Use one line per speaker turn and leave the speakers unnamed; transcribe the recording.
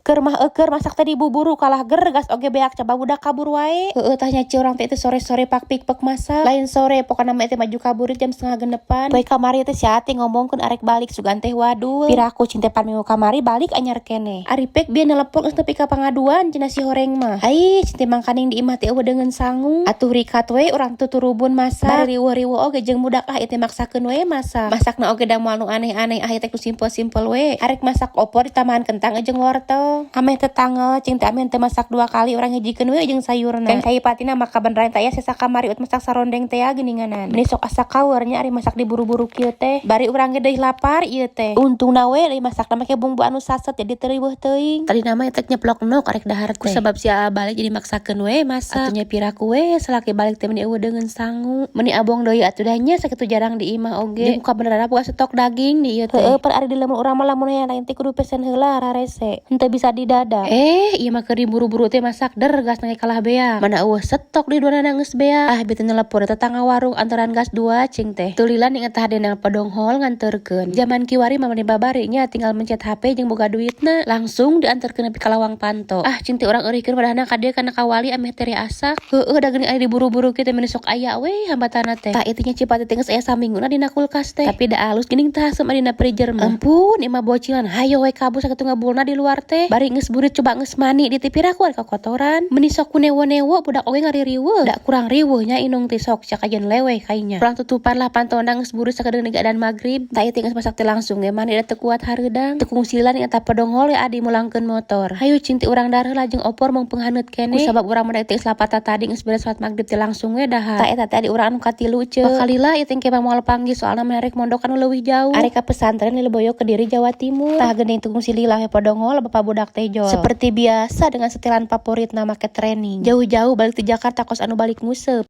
Keur masak tadi buburu kalah gergas oge beak coba budak kabur wae. Tanya curang teh itu sore-sore pak pikpek masak. Lain sore pokoknya mah teh maju kabur jam 6:30. Poe kamari teh si Ati ngomongkeun arek balik sugan teh wadul. Piraku cintepan minggu kamari balik anyar kene. Ari pek bieu nelepon geus nepi ka pangaduan cenah si horeng mah. Ai cinte mangkaning di imah teh eueuh deungeun sangu. Atuh rikat we urang tuturubun masak. Bari riweuh-riweuh oge jeung budak teh maksakeun we masak. Masakna oge da moal nu aneh-aneh teh ku simpel-simpel we. Arek masak opor ditambahan kentang jeung wortel. Ameh tetangga cing teh ameh teh masak 2 kali urang hijikeun we jeung sayurna. Kan kai patina maka beneran teh aya sesa kamari ut masak sarondeng teh geuninganan. Meni sok asa kawernya ari masak diburu-buru kieu teh. Bari urang ge deui lapar ieu teh. Untungna we deui masakna make bumbu anu saset jadi teu riweuh teuing. Tadi nama teh nyeplok nok arek dahar teh. Ku sabab si balik jadi maksakeun we masak. Atunya piraku we salaki balik teh meni eueuh deungeun sangu. Meni abong deui atuh dahnya sakitu jarang di imah oge. Jeung ka beneran boga stok daging di ieu teh. Per ari di lemur urang mah lamun aya lain teh kudu pesen heula rarese. Henteu bisa didadak. Ieu mah keur diburu-buru teh masak dergas nanti kalah bea. Mana eueuh stok di duana geus bea. Beuteung nelepon tetangga warung antaran gas 2 cing teh. Tulilan inget tah dena padonghol nganterkeun. Zaman kiwari mah meni babarinya tinggal mencet HP jeung boga duitna langsung dianterkeun nepi ka lawang panto. Cing teh urang eurikeun padahana ka dieu kana kawali ameh teh asak. Da geuning ari diburu-buru kieu teh meni sok aya we hambatanna teh. Tah ieu nya Cipati teh geus aya samingguna dina kulkas teh. Tapi da alus geuning tah asem dina freezer mah. Ampun imah bocilan hayo we kabur sakitu ngabulna di luar teh. Bari geus burit coba geus mani di tipiraku ari kotoran. Meni sok kunewo-newo budak oge ngaririweuh. Da kurang riweuhnya inung teh sok cak ajeun lewe kainya. Urang tutupan lah pantona geus burit sakedeung dan maghrib. Tah ieu teh geus masak teh langsung ge mani da teu kuat hareudang. Teu kungsilan eta padonghol ya adi mulangkeun motor. Hayu cing teh urang dareuh lajeng opor mung penghaneut kene. Ku sabab urang mah teh geus lapata tadi geus beres salat maghrib teh langsung we dahar. Tah eta teh adi urang anu katilu ceuk. Bakalila ieu teh kemah moal panggih soalna merek mondok anu leuwih jauh. Ari ka pesantren di Leboyo Kediri Jawa Timur. Tah geuning teu kungsi lila we padonghol bapak budak teh jol. Seperti biasa dengan setelan favorit nama ke training. Jauh-jauh balik di Jakarta kos anu balik nguseup.